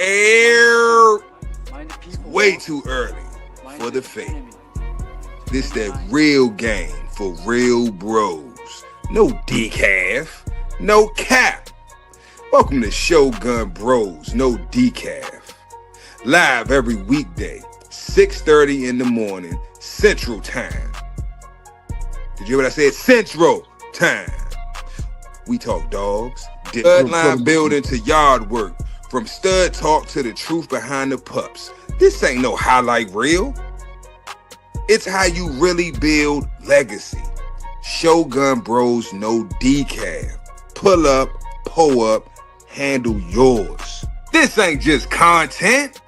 air. It's way too early for the fake. This that real game for real bros. No decaf, no cap. Welcome to Shogun Bros, no decaf. Live every weekday, 6:30 in the morning, Central Time. Did you hear what I said? Central Time. We talk dogs, bloodline building to yard work, from stud talk to the truth behind the pups. This ain't no highlight reel. It's how you really build legacy. Shogun Bros, no decaf. Pull up, pull up, handle yours. This ain't just content.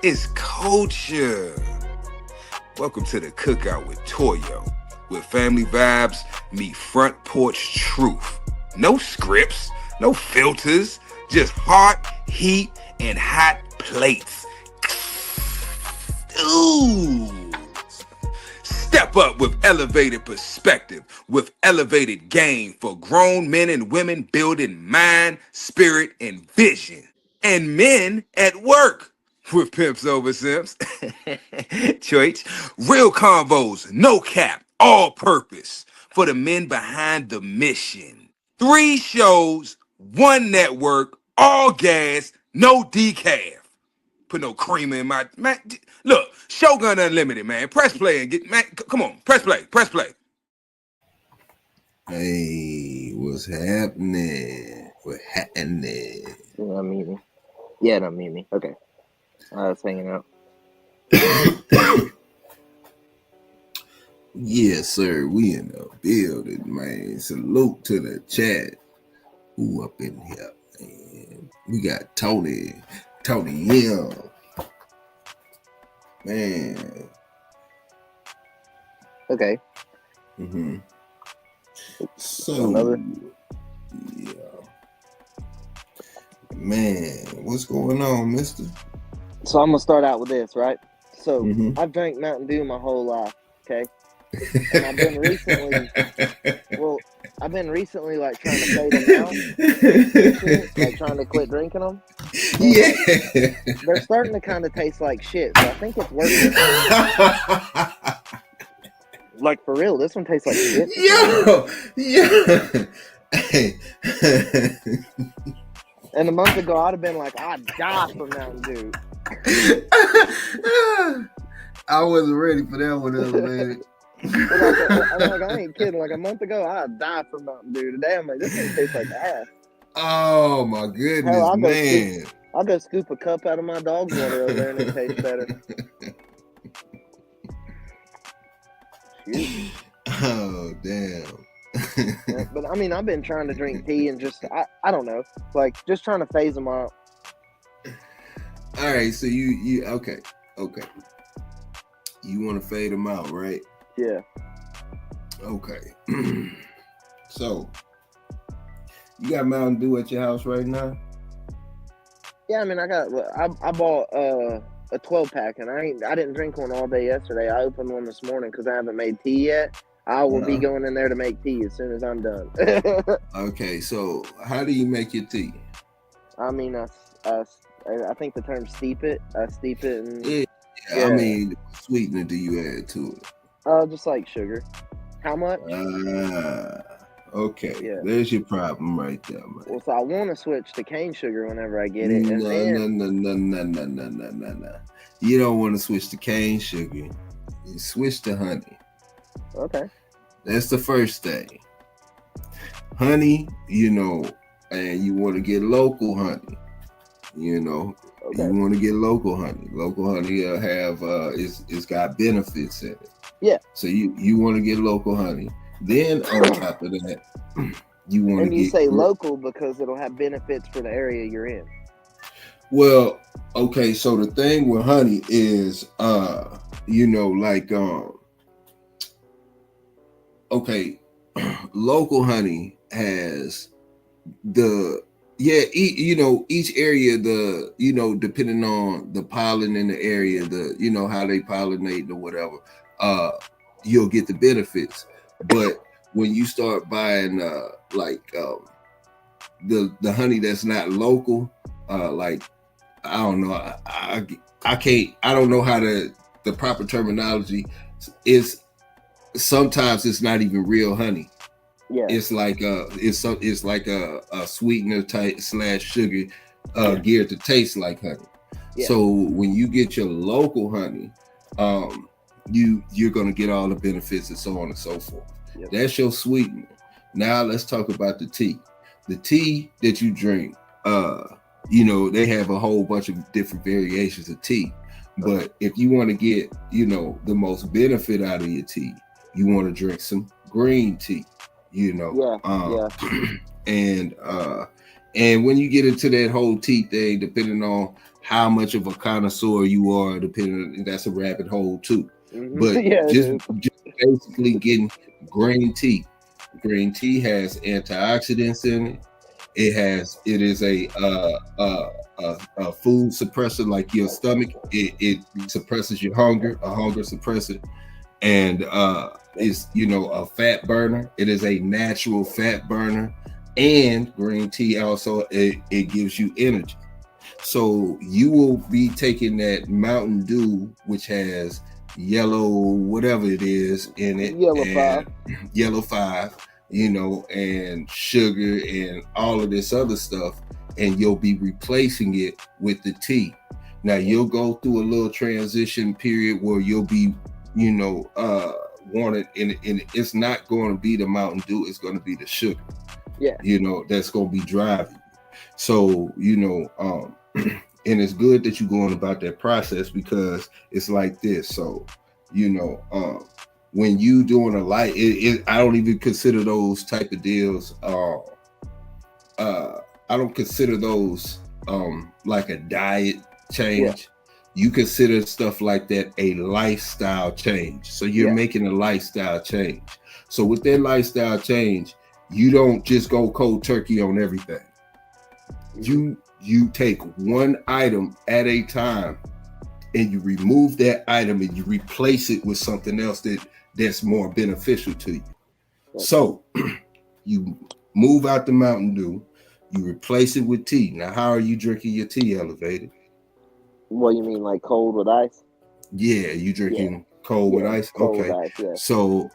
It's culture. Welcome to the cookout with Toyo, where family vibes meet front porch truth. No scripts, no filters, just heart, heat, and hot plates. Ooh. Step up with elevated perspective, with elevated game for grown men and women building mind, spirit, and vision. And men at work with pimps over simps. Choice. Real convos, no cap, all purpose for the men behind the mission. 3 shows, 1 network, all gas, no decaf. Put no creamer in my man. Look, Shogun Unlimited, man. Press play and get man. Come on, press play, press play. Hey, what's happening? What happening? Did not meet me. Yeah, don't meet me. Okay. I was hanging out. Yes, sir. We in the building, man. Salute to the chat. Who up in here, man? We got Tony Young. Man. Okay. Mm-hmm. So, another? Yeah. Man, what's going on, mister? So I'm going to start out with this, right? So I've drank Mountain Dew my whole life, okay? And I've been recently like trying to fade them out, like trying to quit drinking them. And, yeah, they're starting to kind of taste like shit. So I think it's working. Like for real, this one tastes like shit. Yeah. And a month ago, I'd have been like, I'd die for Mountain Dew. I wasn't ready for that one, man. I ain't kidding. Like a month ago, I'd die for Mountain Dew. Today, I'm like, this thing tastes like ass. Oh my goodness, hell, man! I'll go scoop a cup out of my dog's water over there, and it tastes better. Oh damn! Yeah, but I mean, I've been trying to drink tea and just I don't know, like just trying to phase them out. All right, so you okay? You want to fade them out, right? Yeah. Okay. So you got Mountain Dew at your house right now? Yeah, I mean, I bought a 12-pack, and I didn't drink one all day yesterday. I opened one this morning because I haven't made tea yet. I will be going in there to make tea as soon as I'm done. Okay, so how do you make your tea? I mean, I think the term steep it. I steep it and yeah. I mean, what sweetener do you add to it? Just like sugar. How much? Okay. Yeah. There's your problem right there, man. Well, so I want to switch to cane sugar whenever I get it. No. You don't want to switch to cane sugar. You switch to honey. Okay. That's the first thing. Honey, and you want to get local honey. Okay. You want to get local honey. Local honey have it's got benefits in it. Yeah. So you want to get local honey. Then on top of that, you want to get. And you say local because it'll have benefits for the area you're in. Well, okay. So the thing with honey is, okay, local honey has each area, depending on the pollen in the area, how they pollinate or whatever, you'll get the benefits. But when you start buying the honey that's not local, like I don't know. I can't. I don't know how the proper terminology is. Sometimes it's not even real honey. Yeah. It's like it's like a sweetener type / sugar Yeah. geared to taste like honey. Yeah. So when you get your local honey, you're gonna get all the benefits and so on and so forth. Yep. That's your sweetener. Now let's talk about the tea. The tea that you drink, you know, they have a whole bunch of different variations of tea. But if you want to get, you know, the most benefit out of your tea, you want to drink some green tea, you know. And when you get into that whole tea thing, depending on how much of a connoisseur you are, that's a rabbit hole too. Mm-hmm. But Yeah, just basically getting green tea. Green tea has antioxidants in it. It is a food suppressor, like your stomach. It suppresses your hunger, a hunger suppressor, and is, you know, a fat burner. It is a natural fat burner, and green tea also it gives you energy. So you will be taking that Mountain Dew, which has yellow whatever it is in it, yellow 5, you know, and sugar and all of this other stuff, and you'll be replacing it with the tea. Now you'll go through a little transition period where you'll be, you know, wanted, and it's not going to be the Mountain Dew, it's going to be the sugar. Yeah. You know, that's going to be driving. So, you know, and it's good that you're going about that process, because it's like this. So, you know, when you doing a light, I don't even consider those type of deals. I don't consider those like a diet change. Yeah. You consider stuff like that a lifestyle change. So you're making a lifestyle change. So with that lifestyle change, you don't just go cold turkey on everything. You take one item at a time, and you remove that item and you replace it with something else that's more beneficial to you. So you move out the Mountain Dew, you replace it with tea. Now, how are you drinking your tea, Elevated? What you mean, like cold with ice? Yeah, you drinking cold with ice? Cold Okay. with ice, yeah. So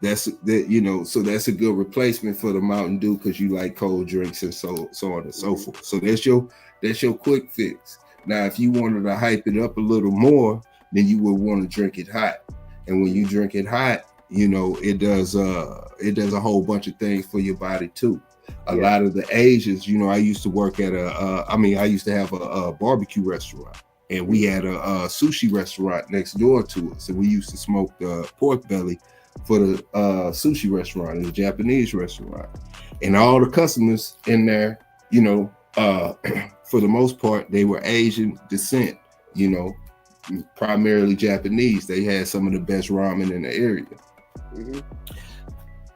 that's you know, so that's a good replacement for the Mountain Dew, because you like cold drinks and so on and so forth. So that's your quick fix. Now, if you wanted to hype it up a little more, then you would want to drink it hot. And when you drink it hot, you know, it does a whole bunch of things for your body too. A lot of the Asians, you know, I used to work at I used to have a barbecue restaurant, and we had a sushi restaurant next door to us, and we used to smoke the pork belly for the sushi restaurant and the Japanese restaurant. And all the customers in there, you know, for the most part, they were Asian descent, you know, primarily Japanese. They had some of the best ramen in the area. Mm-hmm.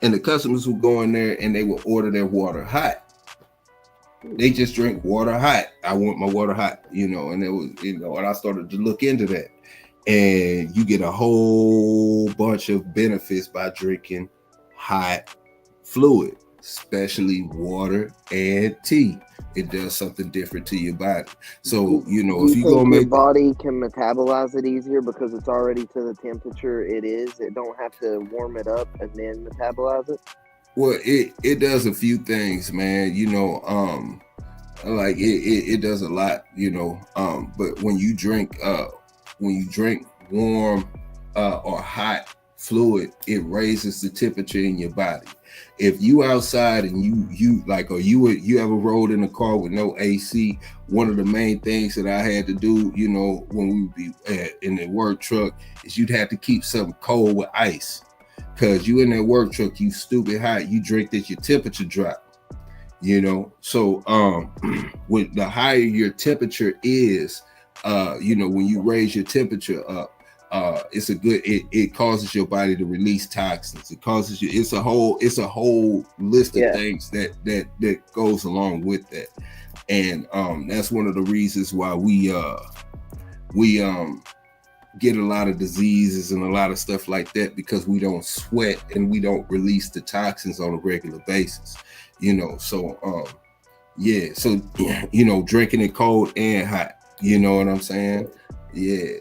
And the customers would go in there and they would order their water hot. They just drink water hot. I want my water hot, you know, and it was, you know, and I started to look into that. And you get a whole bunch of benefits by drinking hot fluid, especially water and tea. It does something different to your body. So, you know, if you go make your body can metabolize it easier because it's already to the temperature it is. It don't have to warm it up and then metabolize it. Well, it does a few things, man. You know, like it does a lot, you know. But when you drink warm or hot fluid, it raises the temperature in your body. If you outside and you like, or you ever rode in a car with no AC, one of the main things that I had to do, you know, when we would be in the work truck, is you'd have to keep something cold with ice, because you in that work truck, you stupid hot, you drink that, your temperature drop, you know. So with the higher your temperature is, you know, when you raise your temperature up, it causes your body to release toxins. It causes you, it's a whole list of things that goes along with that. And that's one of the reasons why we get a lot of diseases and a lot of stuff like that, because we don't sweat and we don't release the toxins on a regular basis, you know. So Yeah, so drinking it cold and hot. You know what I'm saying? Yeah,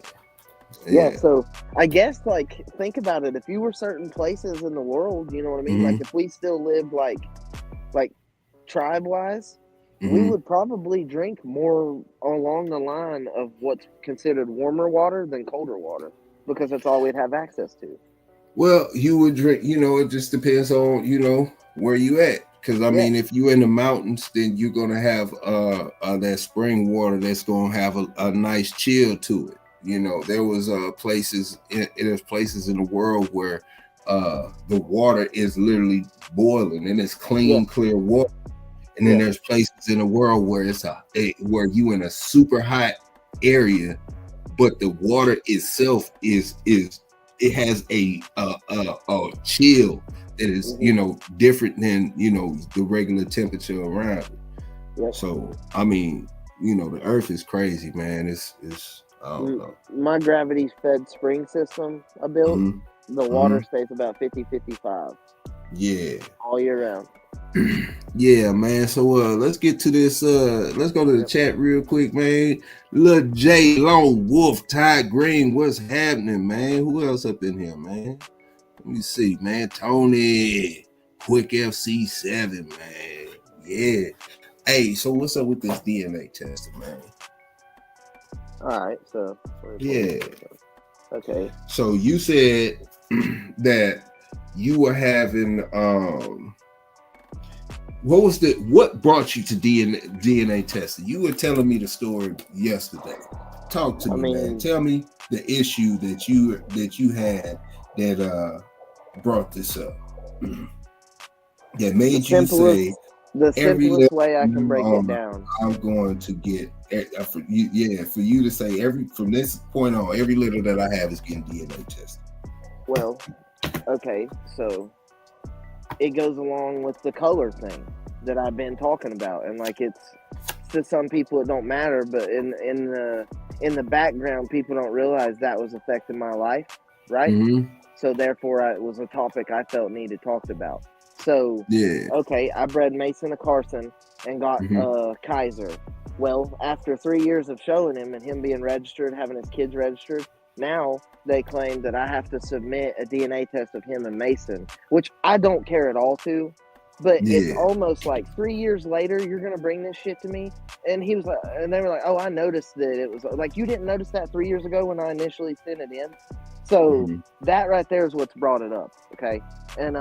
Yeah, yeah. so I guess like think about it. If you were certain places in the world, you know what I mean? Like Mm-hmm. if we still lived like tribe wise, we Mm-hmm. would probably drink more along the line of what's considered warmer water than colder water because that's all we'd have access to. Well, you would drink. It just depends on where you at. Because I Yeah, mean, if you're in the mountains, then you're gonna have that spring water that's gonna have a nice chill to it. There was there's places in the world where the water is literally boiling and it's yeah, clean, clear water. And then yeah. there's places in the world where where you in a super hot area, but the water itself is it has a chill that is Hmm. different than the regular temperature around it. Yep. So I mean, the Earth is crazy, man. It's I don't know. My gravity fed spring system I built, Hmm. the water Hmm. stays about 50-55 Yeah. all year round. Yeah, man. So let's get to this. Let's go to the Yep. chat real quick, man. Lil J Lone Wolf, Ty Green, what's happening, man? Who else up in here, man? Let me see, man. Tony, Quick FC7, man. Yeah. Hey, so what's up with this DNA testing, man? All right, so Yeah. okay. So you said that you were having what brought you to DNA testing? You were telling me the story yesterday. Talk to I me, man. mean, Tell me the issue that you had that brought this up. That the made you say simplest the every simplest little way I can break it moment down. I'm going to get for you. Yeah, for you to say every from this point on, every little that I have is getting DNA tested. Well, okay, so it goes along with the color thing that I've been talking about, and like it's to some people it don't matter, but in the background, people don't realize that was affecting my life, right? Mm-hmm. So therefore, it was a topic I felt needed talked about. So, Yeah. okay, I bred Mason a Carson and got Mm-hmm. Kaiser. Well, after 3 years of showing him and him being registered, having his kids registered, now they claim that I have to submit a DNA test of him and Mason, which I don't care at all to. But it's Yeah. almost like 3 years later, you're gonna bring this shit to me. And he was like, and they were like, "Oh, I noticed that it was like you didn't notice that 3 years ago when I initially sent it in." So Mm-hmm. that right there is what's brought it up, okay? And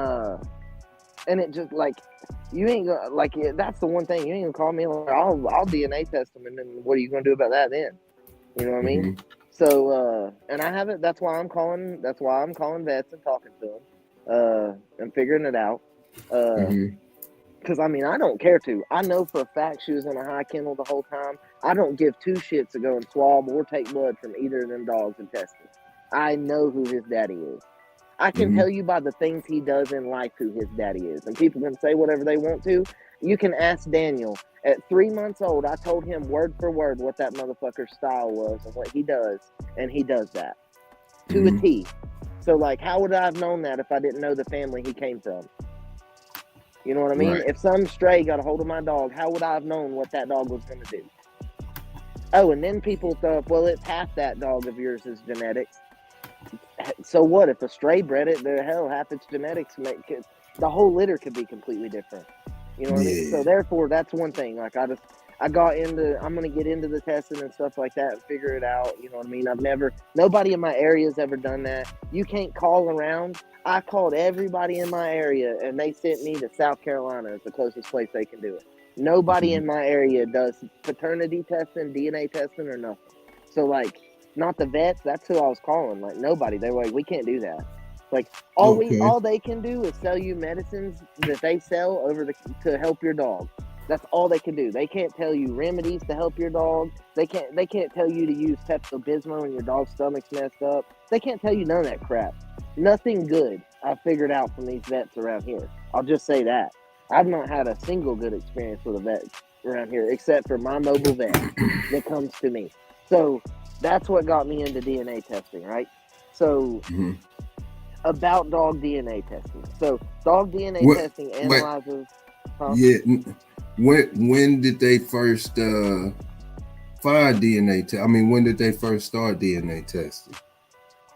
it just like you ain't gonna like that's the one thing you ain't gonna call me like I'll DNA test them, and then what are you gonna do about that then? You know what I mean? Mm-hmm. So and I haven't. That's why I'm calling. That's why I'm calling vets and talking to them, and figuring it out. Mm-hmm. Because I mean, I don't care to. I know for a fact she was in a high kennel the whole time. I don't give two shits to go and swab or take blood from either of them dogs and test it. I know who his daddy is. I can Mm-hmm. tell you by the things he does in life who his daddy is. And people can say whatever they want to. You can ask Daniel. At 3 months old, I told him word for word what that motherfucker's style was and what he does. And he does that to a Mm-hmm. T. So, like, how would I have known that if I didn't know the family he came from? You know what I mean? Right. If some stray got a hold of my dog, how would I have known what that dog was going to do? Oh, and then people throw up, well, it's half that dog of yours is genetics. So what if a stray bred it? The hell, half its genetics make it, the whole litter could be completely different. You know what I mean? So Yeah. therefore, that's one thing. Like I got into. I'm gonna get into the testing and stuff like that and figure it out. You know what I mean? Nobody in my area has ever done that. You can't call around. I called everybody in my area, and they sent me to South Carolina as the closest place they can do it. Nobody Mm-hmm. in my area does paternity testing, DNA testing, or nothing. So like not the vets. That's who I was calling. Like nobody. They were like, we can't do that. Like Okay. all they can do is sell you medicines that they sell to help your dog. That's all they can do. They can't tell you remedies to help your dog. They can't tell you to use Pepto Bismol when your dog's stomach's messed up. They can't tell you none of that crap. Nothing good I figured out from these vets around here. I'll just say that. I've not had a single good experience with a vet around here except for my mobile vet that comes to me. So that's what got me into DNA testing, right? So Mm-hmm. about dog DNA testing. So dog DNA What? testing But analyzes, huh? yeah. When did they first find DNA test? I mean, when did they first start DNA testing?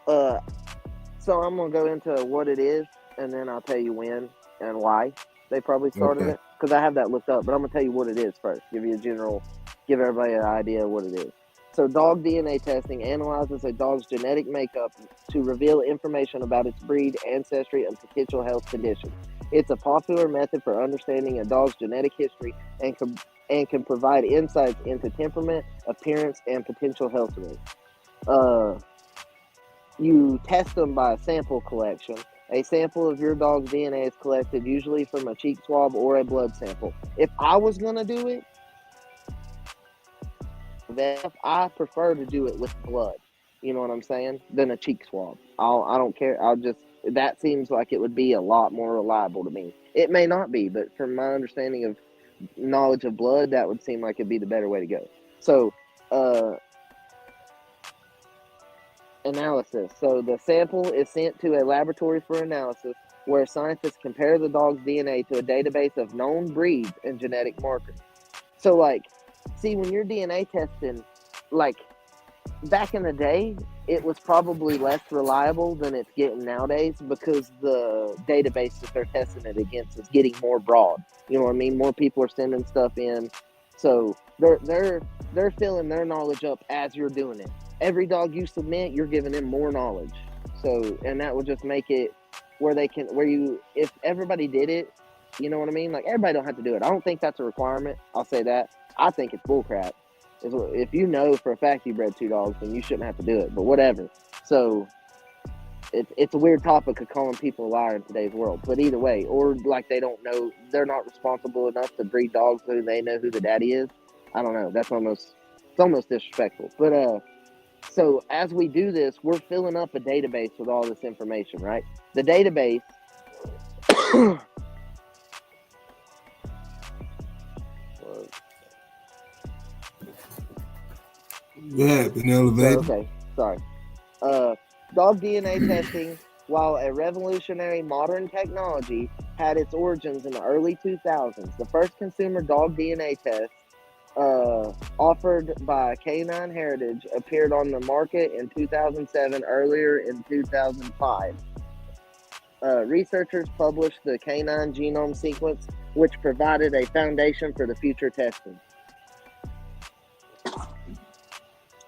So I'm gonna go into what it is, and then I'll tell you when and why they probably started Okay. it, because I have that looked up. But I'm gonna tell you what it is first. Give everybody an idea of what it is. So dog DNA testing analyzes a dog's genetic makeup to reveal information about its breed, ancestry, and potential health conditions. It's a popular method for understanding a dog's genetic history and can provide insights into temperament, appearance, and potential health risks. You test them by a sample collection. A sample of your dog's DNA is collected usually from a cheek swab or a blood sample. If I was going to do it, I prefer to do it with blood. You know what I'm saying? Than a cheek swab. I don't care. That seems like it would be a lot more reliable to me. It may not be, but from my understanding of knowledge of blood, that would seem like it'd be the better way to go. So, analysis. So the sample is sent to a laboratory for analysis, where scientists compare the dog's DNA to a database of known breeds and genetic markers. So, like, see, when you're DNA testing, like, back in the day, it was probably less reliable than it's getting nowadays, because the database that they're testing it against is getting more broad. You know what I mean? More people are sending stuff in, so they're filling their knowledge up as you're doing it. Every dog you submit, you're giving them more knowledge. So, and that would just make it if everybody did it, you know what I mean? Like, everybody don't have to do it. I don't think that's a requirement. I'll say that. I think it's bullcrap. If you know for a fact you bred 2 dogs, then you shouldn't have to do it, but whatever. So it's a weird topic of calling people a liar in today's world. But either way, or like they don't know, they're not responsible enough to breed dogs so they know who the daddy is. I don't know. It's almost disrespectful. But so as we do this, we're filling up a database with all this information, right? The database. What happened, elevator? Okay, sorry. Dog DNA testing, while a revolutionary modern technology, had its origins in the early 2000s. The first consumer dog DNA test, offered by Canine Heritage, appeared on the market in 2007, earlier in 2005. Researchers published the canine genome sequence, which provided a foundation for the future testing.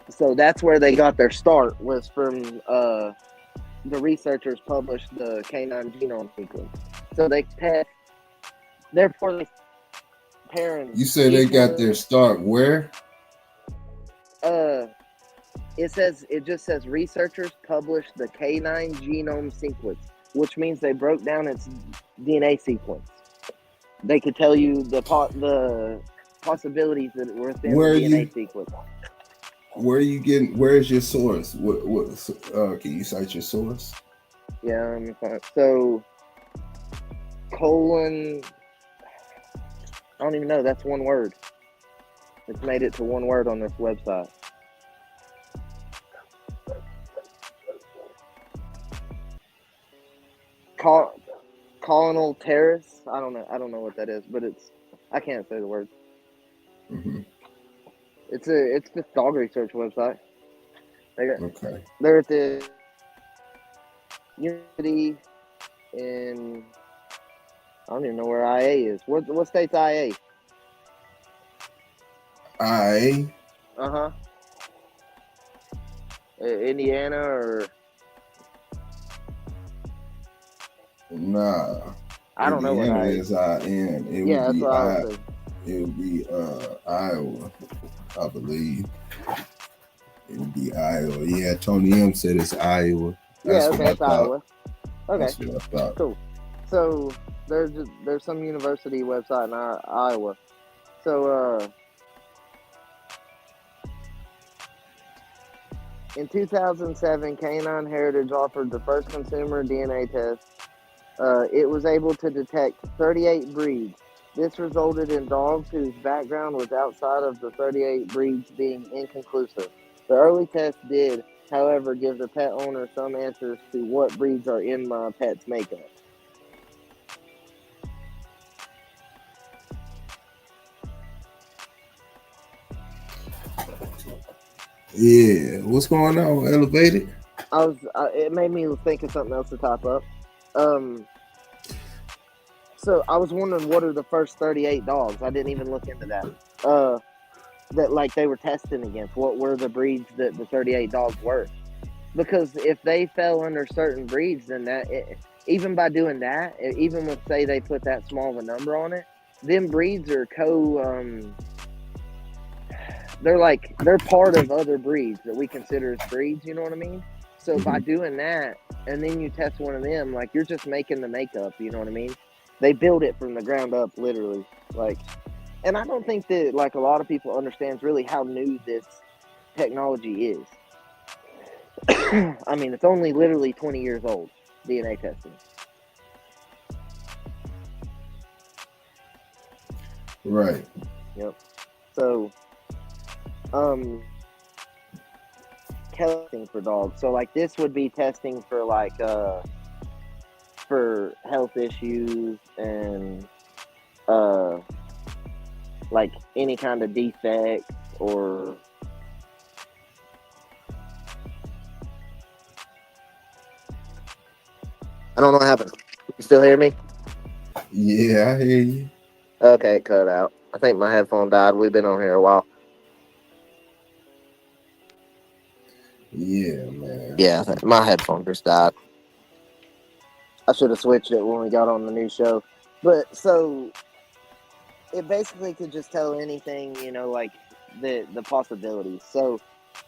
So that's where they got their start, was from the researchers published the canine genome sequence. So they test, therefore they parents. You said they got their start where? It just says researchers published the canine genome sequence, which means they broke down its DNA sequence. They could tell you the possibilities that were within the DNA sequence. Where are you getting? Where's your source? Can you cite your source? Yeah, so colon. I don't even know. That's one word. It's made it to one word on this website. Colonel Terrace. I don't know what that is, but I can't say the word. Mm-hmm. It's this dog research website. Okay. They're at the University in, I don't even know where IA is. What state's IA? IA? Uh-huh. Indiana or? Nah. I don't know what Indiana IA is IN. It would be Iowa, I believe. It would be Iowa. Yeah, Tony M said it's Iowa. That's it's Iowa. Okay. That's what I thought. Cool. So there's some university website in Iowa. So in 2007, Canine Heritage offered the first consumer DNA test. It was able to detect 38 breeds. This resulted in dogs whose background was outside of the 38 breeds being inconclusive. The early test did, however, give the pet owner some answers to what breeds are in my pet's makeup. Yeah, what's going on? Elevated? It made me think of something else to top up. Um, so I was wondering what are the first 38 dogs? I didn't even look into that. That like they were testing against. What were the breeds that the 38 dogs were? Because if they fell under certain breeds, then even by doing that, even with say they put that small of a number on it, them breeds are they're part of other breeds that we consider as breeds. You know what I mean? So by doing that, and then you test one of them, like you're just making the makeup. You know what I mean? They build it from the ground up, literally. Like, and I don't think that like a lot of people understands really how new this technology is. I mean, it's only literally 20 years old, DNA testing. Right. Yep. So, testing for dogs. So, like, this would be testing for, like, for health issues and, like, any kind of defects or... I don't know what happened. You still hear me? Yeah, I hear you. Okay, cut out. I think my headphone died. We've been on here a while. Yeah, man. Yeah, my headphone just died. I should have switched it when we got on the new show. But so it basically could just tell anything, you know, like the possibilities. So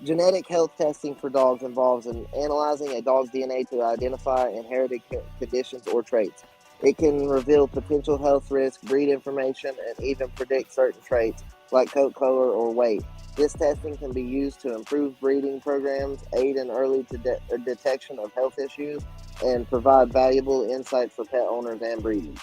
genetic health testing for dogs involves analyzing a dog's DNA to identify inherited conditions or traits. It can reveal potential health risk, breed information, and even predict certain traits like coat color or weight. This testing can be used to improve breeding programs, aid in early detection of health issues, and provide valuable insights for pet owners and breeders.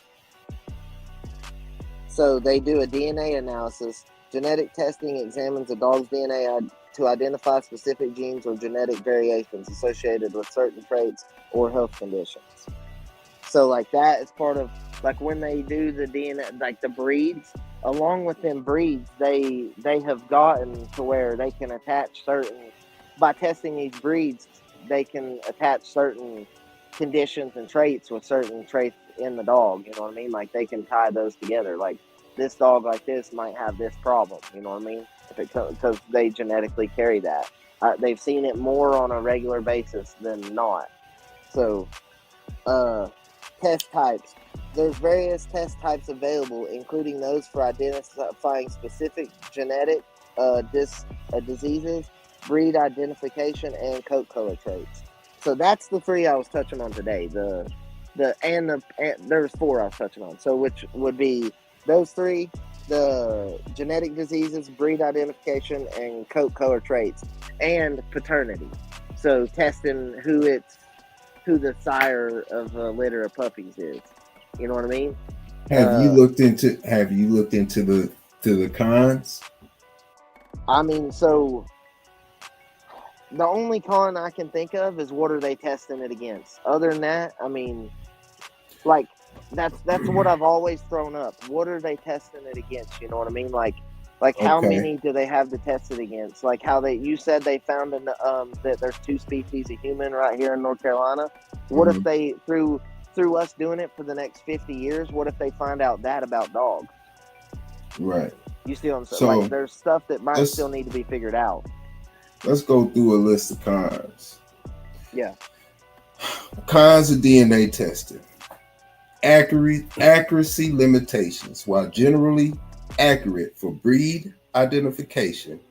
So they do a DNA analysis. Genetic testing examines a dog's DNA to identify specific genes or genetic variations associated with certain traits or health conditions. So like that is part of like when they do the DNA, like the breeds, along with them breeds, they have gotten to where they can attach certain, by testing these breeds, they can attach certain conditions and traits with certain traits in the dog. You know what I mean? Like they can tie those together. Like this dog like this might have this problem. You know what I mean? If it because they genetically carry that. They've seen it more on a regular basis than not. So, test types. There's various test types available, including those for identifying specific genetic diseases, breed identification, and coat color traits. So that's the three I was touching on today. There's four I was touching on. So which would be those three: the genetic diseases, breed identification, and coat color traits, and paternity. So testing who the sire of a litter of puppies is. You know what I mean? Have you looked into the cons? I mean, so the only con I can think of is what are they testing it against? Other than that, I mean, like that's what I've always thrown up. What are they testing it against? You know what I mean? Like how many do they have to test it against? Like how you said they found that there's 2 species of human right here in North Carolina. What if they through us doing it for the next 50 years? What if they find out that about dogs? Right. You see what I'm saying? So, like there's stuff that might still need to be figured out. Let's go through a list of cons. Yeah. Cons of DNA testing. Accuracy limitations. While generally accurate for breed identification,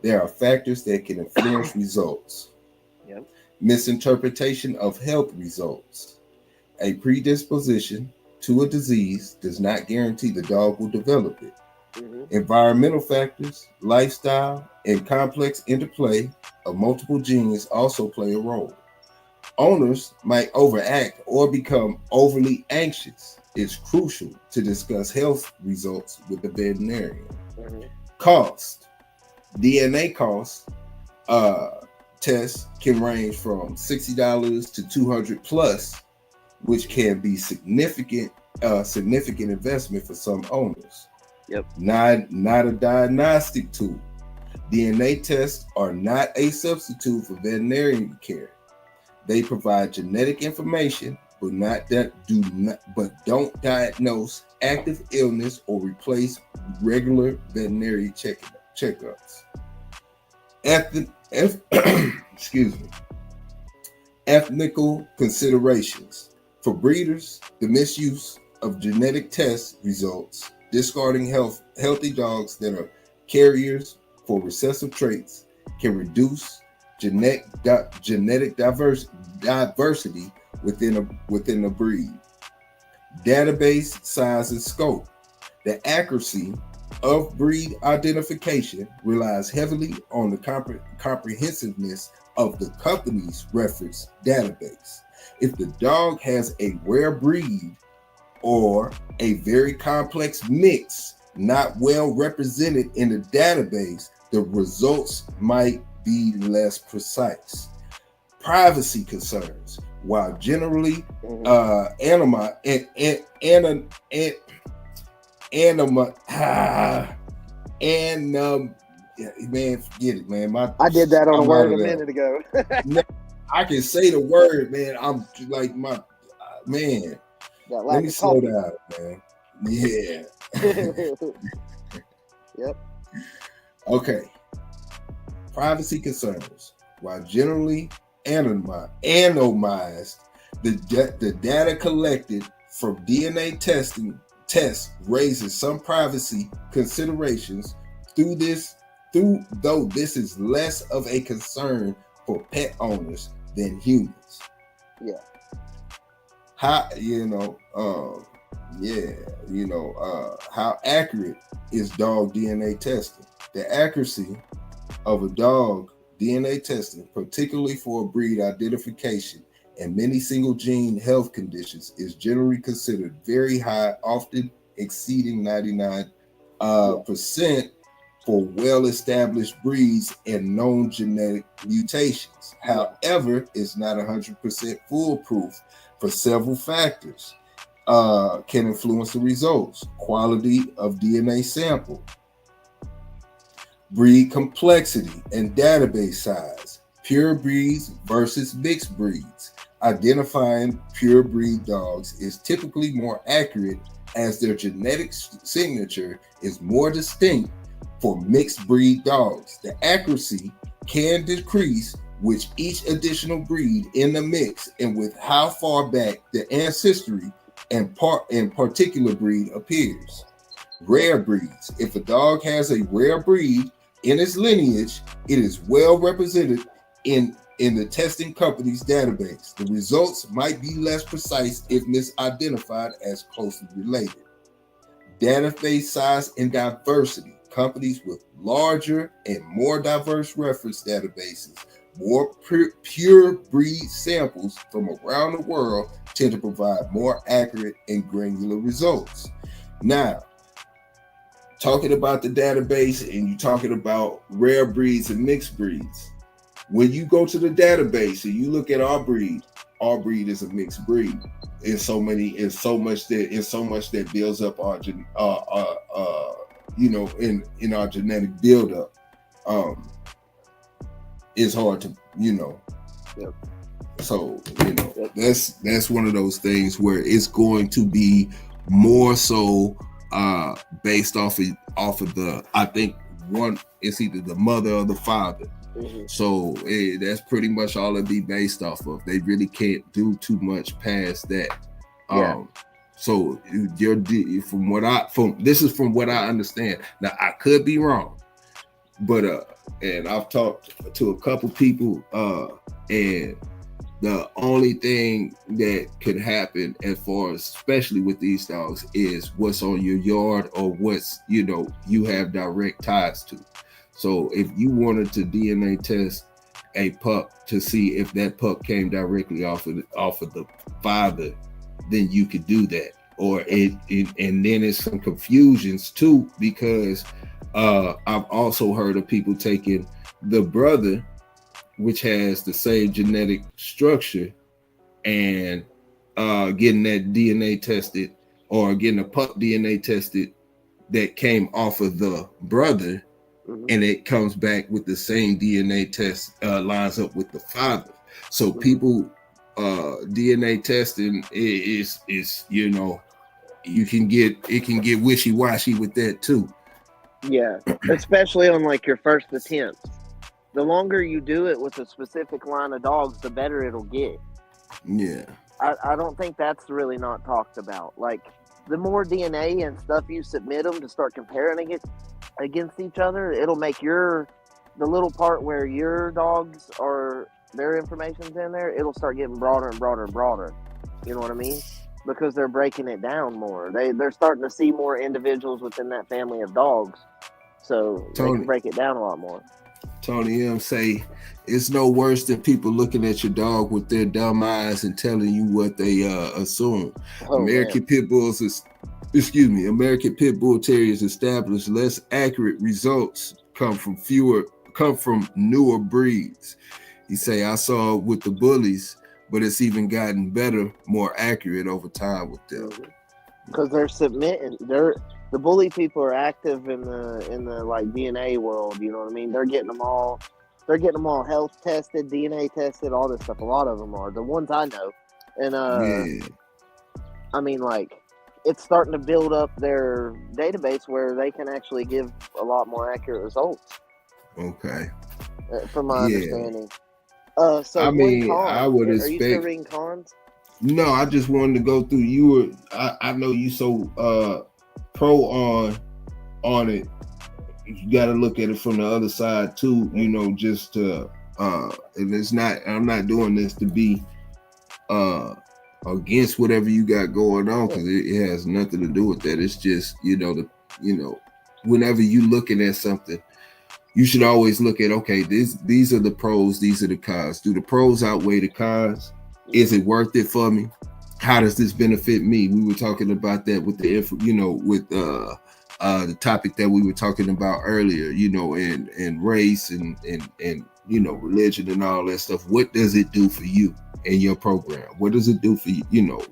there are factors that can influence results. Yep. Misinterpretation of health results. A predisposition to a disease does not guarantee the dog will develop it. Environmental factors, lifestyle, and complex interplay of multiple genes also play a role. Owners might overact or become overly anxious. It's crucial to discuss health results with the veterinarian. Cost. DNA costs tests can range from $60 to $200 plus, which can be significant investment for some owners. Yep. Not a diagnostic tool, DNA tests are not a substitute for veterinarian care. They provide genetic information, but don't diagnose active illness or replace regular veterinary checkups. Excuse me. Ethical considerations. For breeders, the misuse of genetic test results, discarding healthy dogs that are carriers for recessive traits, can reduce genetic diversity within a breed. Database size and scope. The accuracy of breed identification relies heavily on the comprehensiveness of the company's reference database. If the dog has a rare breed or a very complex mix not well represented in the database, the results might be less precise. Privacy concerns. While generally man, forget it, man. I did that on a word a minute ago. I can say the word, man. I'm like my man. Let me slow down, man. Yeah. Yep. Okay. Privacy concerns. While generally anonymized, the data collected from DNA tests raises some privacy considerations though this is less of a concern for pet owners than humans. Yeah. How how accurate is dog DNA testing? The accuracy of a dog DNA testing, particularly for breed identification and many single gene health conditions, is generally considered very high, often exceeding 99% for well-established breeds and known genetic mutations. However, it's not 100% foolproof for several factors can influence the results. Quality of DNA sample, breed complexity and database size, pure breeds versus mixed breeds. Identifying pure breed dogs is typically more accurate as their genetic signature is more distinct for mixed breed dogs. The accuracy can decrease with each additional breed in the mix and with how far back the ancestry and particular breed appears. Rare breeds. If a dog has a rare breed in its lineage, it is well represented in the testing company's database. The results might be less precise if misidentified as closely related. Database size and diversity. Companies with larger and more diverse reference databases, more pure breed samples from around the world tend to provide more accurate and granular results. Now, talking about the database and you're talking about rare breeds and mixed breeds. When you go to the database and you look at our breed is a mixed breed. It's so much that builds up our in our genetic buildup. It's hard to, Yep. So, that's one of those things where it's going to be more so based off of the, I think it's either the mother or the father. Mm-hmm. So that's pretty much all it'd be based off of. They really can't do too much past that. Yeah. So this is from what I understand. Now I could be wrong, but and I've talked to a couple people, and the only thing that could happen as far as, especially with these dogs, is what's on your yard or what's, you have direct ties to. So if you wanted to DNA test a pup to see if that pup came directly off of the father, then you could do that. Or and then there's some confusions too, because I've also heard of people taking the brother, which has the same genetic structure, and getting that DNA tested, or getting a pup DNA tested that came off of the brother, and it comes back with the same DNA test, lines up with the father. So people, DNA testing is you can get wishy-washy with that too. Yeah, especially on like your first attempts. The longer you do it with a specific line of dogs, the better it'll get. Yeah. I don't think that's really not talked about. Like, the more DNA and stuff you submit them to start comparing it against each other, it'll make the little part where your dogs are, their information's in there, it'll start getting broader and broader and broader. You know what I mean? Because they're breaking it down more. They're starting to see more individuals within that family of dogs. So they can break it down a lot more. Tony M say it's no worse than people looking at your dog with their dumb eyes and telling you what they assume. American Pit Bull Terriers establish less accurate results come from newer breeds. He say, I saw it with the bullies, but it's even gotten better, more accurate over time with them. Because they're submitting, the bully people are active in the like DNA world. You know what I mean? They're getting them all health tested, DNA tested, all this stuff. A lot of them are the ones I know, and I mean, like, it's starting to build up their database where they can actually give a lot more accurate results. Okay. From my understanding. So I mean, I would Are expect. you still reading cons? No, I just wanted to go through. I know you so pro on it. You got to look at it from the other side too. You know, just and it's not. I'm not doing this to be against whatever you got going on, because it has nothing to do with that. It's just whenever you looking at something, you should always look at, okay, these are the pros, these are the cons. Do the pros outweigh the cons? Is it worth it for me? How does this benefit me? We were talking about that with the topic that we were talking about earlier, and race and religion and all that stuff. What does it do for you and your program? What does it do for you,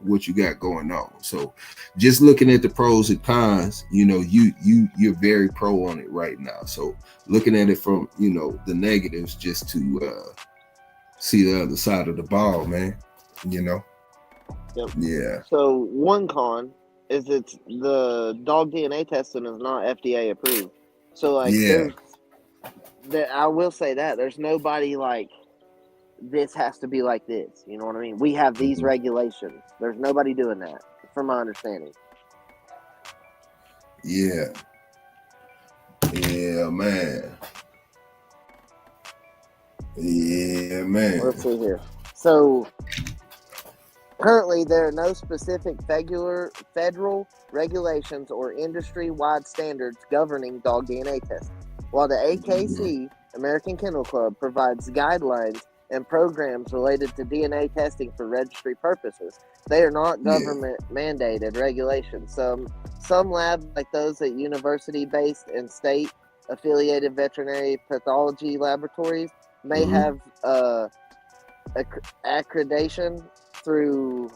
what you got going on? So just looking at the pros and cons, you're very pro on it right now. So looking at it from, the negatives, just to see the other side of the ball, man, Yep. Yeah. So one con is the dog DNA testing is not FDA approved. So like I will say that there's nobody like, this has to be like this. You know what I mean? We have these regulations. There's nobody doing that, from my understanding. Yeah. Yeah, man. Yeah, man. Let's see here. So currently, there are no specific federal regulations or industry-wide standards governing dog DNA testing. While the AKC, American Kennel Club, provides guidelines and programs related to DNA testing for registry purposes, they are not government-mandated regulations. Some labs, like those at university-based and state-affiliated veterinary pathology laboratories, may have accreditation through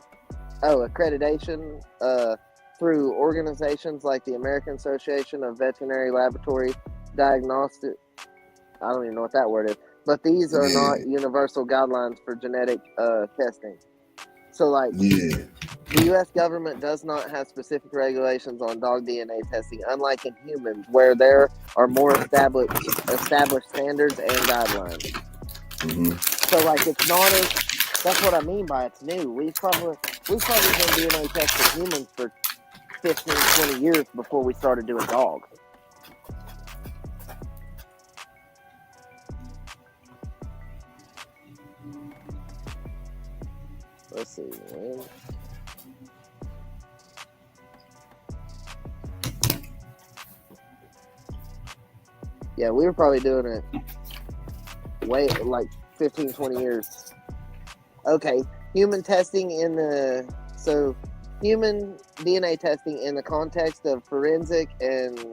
organizations like the American Association of Veterinary Laboratory Diagnostic. I don't even know what that word is, but these are not universal guidelines for genetic testing. So, like, the U.S. government does not have specific regulations on dog DNA testing, unlike in humans, where there are more established standards and guidelines. So, like, it's not as. That's what I mean by it's new. We've probably been DNA testing humans for 15, 20 years before we started doing dogs. Let's see, man. Yeah, we were probably doing it way like 15, 20 years. Okay, human DNA testing in the context of forensic and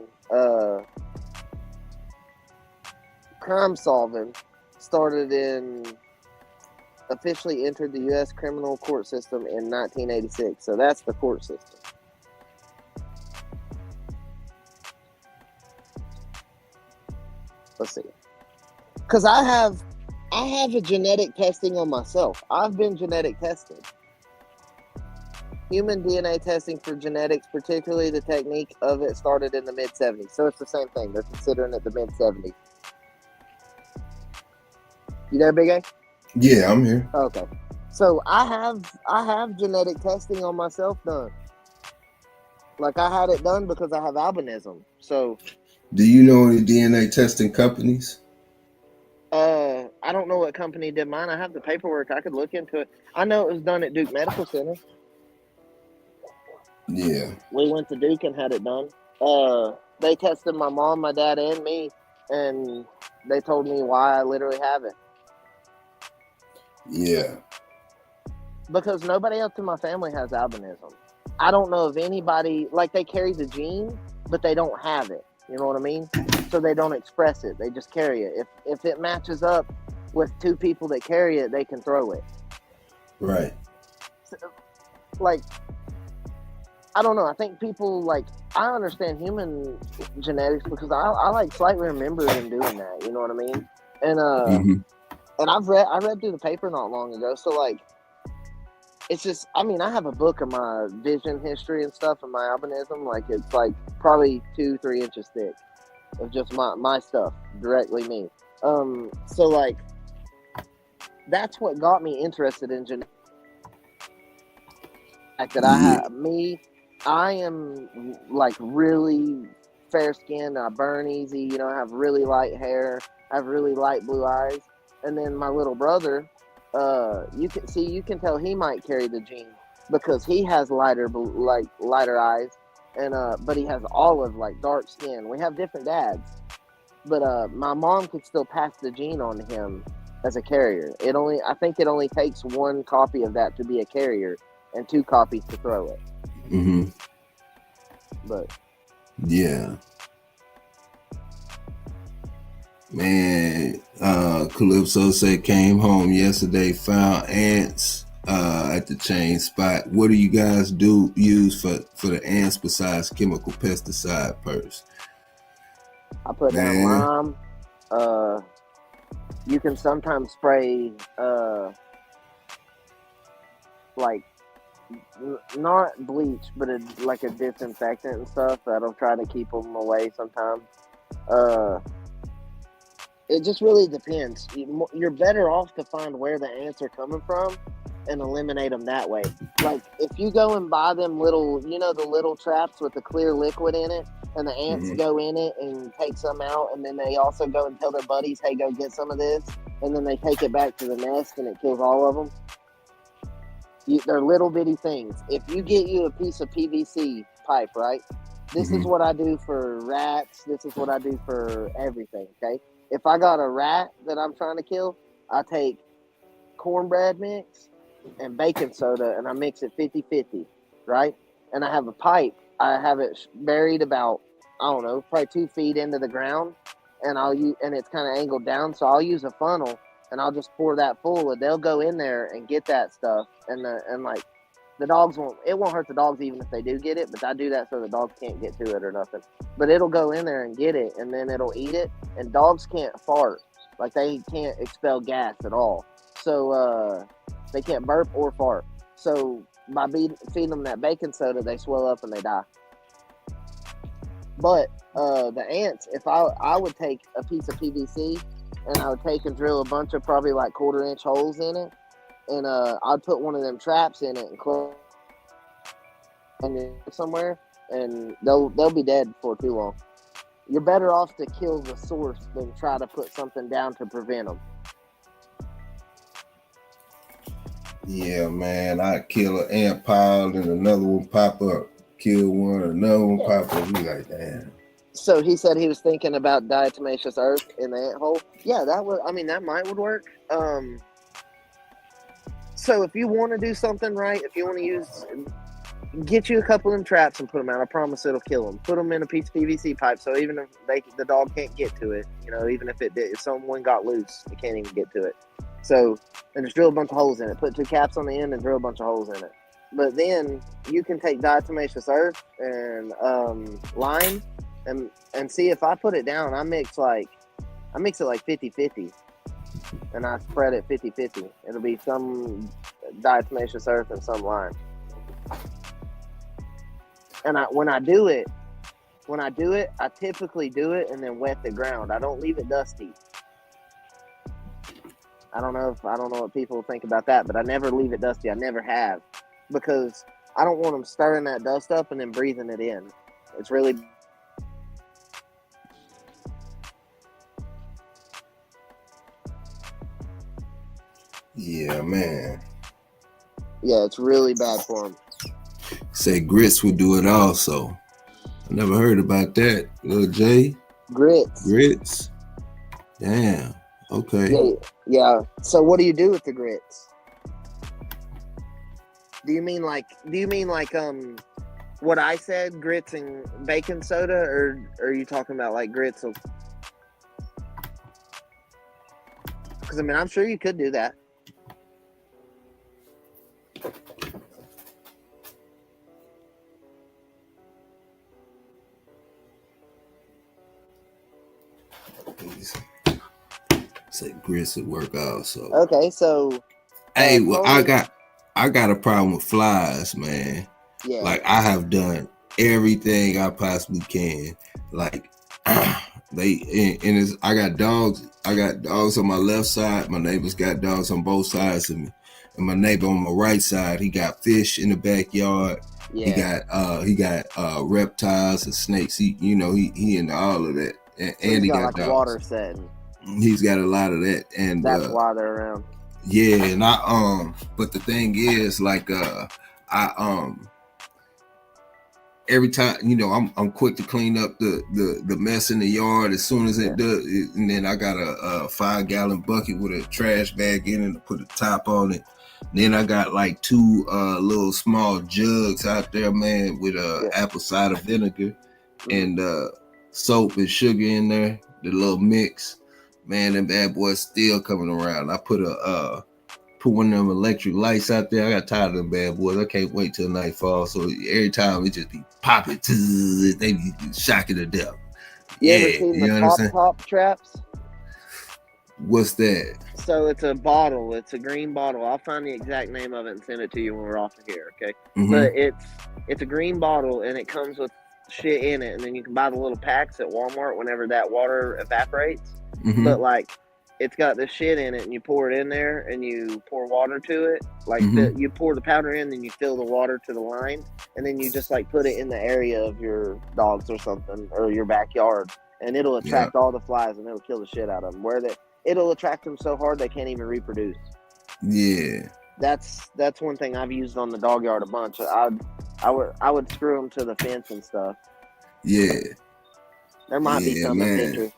crime solving officially entered the U.S. criminal court system in 1986. So that's the court system. Let's see. Because I have a genetic testing on myself. I've been genetic tested. Human DNA testing for genetics, particularly the technique of it, started in the mid-'70s. So it's the same thing. They're considering it the mid-'70s. You there, Big A? Yeah, I'm here. Okay. So I have genetic testing on myself done. Like I had it done because I have albinism. So Do you know any DNA testing companies? I don't know what company did mine. I have the paperwork. I could look into it. I know it was done at Duke Medical Center. Yeah. We went to Duke and had it done. They tested my mom, my dad, and me, and they told me why I literally have it. Yeah. Because nobody else in my family has albinism. I don't know of anybody, like they carry the gene, but they don't have it. You know what I mean? So they don't express it. They just carry it. If it matches up with two people that carry it, they can throw it. Right. So, like, I don't know. I think people, like, I understand human genetics because I like slightly remember them doing that. You know what I mean? And and I read through the paper not long ago. So like, it's just, I mean, I have a book of my vision history and stuff and my albinism. Like, it's like probably 2-3 inches thick of just my stuff, directly me. So like, that's what got me interested in genetics. That I am like really fair skinned. I burn easy. You know, I have really light hair. I have really light blue eyes. And then my little brother, you can tell he might carry the gene because he has lighter eyes, and but he has olive, like dark skin. We have different dads, but my mom could still pass the gene on to him as a carrier. I think it only takes one copy of that to be a carrier and 2 copies to throw it. But yeah. Man, Calypso said came home yesterday, found ants at the chain spot. What do you guys use for the ants besides chemical pesticide first? I put down lime. You can sometimes spray like not bleach, but like a disinfectant and stuff that'll try to keep them away sometimes. It just really depends. You're better off to find where the ants are coming from and eliminate them that way. Like if you go and buy them little, the little traps with the clear liquid in it, and the ants go in it and take some out, and then they also go and tell their buddies, hey, go get some of this, and then they take it back to the nest and it kills all of them. They're little bitty things. If you get you a piece of PVC pipe, right? This is what I do for rats. This is what I do for everything, okay? If I got a rat that I'm trying to kill, I take cornbread mix and baking soda, and I mix it 50-50, right? And I have a pipe. I have it buried about, I don't know, probably 2 feet into the ground, and it's kind of angled down, so I'll use a funnel, and I'll just pour that full, and they'll go in there and get that stuff, and like the dogs it won't hurt the dogs even if they do get it, but I do that so the dogs can't get to it or nothing. But it'll go in there and get it, and then it'll eat it, and dogs can't fart. Like, they can't expel gas at all. So, they can't burp or fart. So, by feeding them that baking soda, they swell up and they die. But, the ants, if I would take a piece of PVC, and I would take and drill a bunch of probably like 1/4 inch holes in it, and I'd put one of them traps in it and close it somewhere, and they'll be dead before too long. You're better off to kill the source than try to put something down to prevent them. Yeah, man, I kill an ant pile and another one pop up. Kill one, another one pop up. We like, damn. So he said he was thinking about diatomaceous earth in the ant hole. Yeah, that would work. So if you want to do something right, if you want to get you a couple of them traps and put them out. I promise it'll kill them. Put them in a piece of PVC pipe, so even if the dog can't get to it, even if someone got loose, they can't even get to it. So, and just drill a bunch of holes in it. Put 2 caps on the end and drill a bunch of holes in it. But then you can take diatomaceous earth and lime and see if I put it down. I mix like I mix it like 50-50, and I spread it 50-50. It'll be some diatomaceous earth and some lime. And when I do it, I typically do it and then wet the ground. I don't leave it dusty. I don't know what people think about that, but I never leave it dusty. I never have, because I don't want them stirring that dust up and then breathing it in. It's really Yeah, man. Yeah, it's really bad for them. Say grits would do it also. I never heard about that. Little J. Grits. Damn. Okay. Yeah. So what do you do with the grits? Do you mean like what I said, grits and baking soda, or are you talking about like grits? Because I mean, I'm sure you could do that. Say grits would work also. Okay, so hey, well, I got a problem with flies, man. Yeah. Like, I have done everything I possibly can. Like, I got dogs. I got dogs on my left side. My neighbor's got dogs on both sides of me. And my neighbor on my right side, he got fish in the backyard. Yeah. He got reptiles and snakes. He into all of that. And he got like dogs. Water setting. He's got a lot of that, and that's why they're around. Yeah, and but the thing is, like, every time, I'm quick to clean up the mess in the yard as soon as it does, and then I got a 5-gallon bucket with a trash bag in it to put a top on it. Then I got like 2 little small jugs out there, man, with apple cider vinegar and soap and sugar in there, the little mix. Man, them bad boys still coming around. I put one of them electric lights out there. I got tired of them bad boys. I can't wait till nightfall. So every time it just be popping, they be shocking to death. You ever seen the top traps? What's that? So it's a bottle. It's a green bottle. I'll find the exact name of it and send it to you when we're off of here. Okay. Mm-hmm. But it's a green bottle and it comes with shit in it, and then you can buy the little packs at Walmart whenever that water evaporates. Mm-hmm. But like, it's got this shit in it, and you pour it in there, and you pour water to it. Like, you pour the powder in, then you fill the water to the line, and then you just like put it in the area of your dogs or something, or your backyard, and it'll attract all the flies, and it'll kill the shit out of them. It'll attract them so hard they can't even reproduce. Yeah, that's one thing I've used on the dog yard a bunch. I would screw them to the fence and stuff. Yeah, there might be some pictures.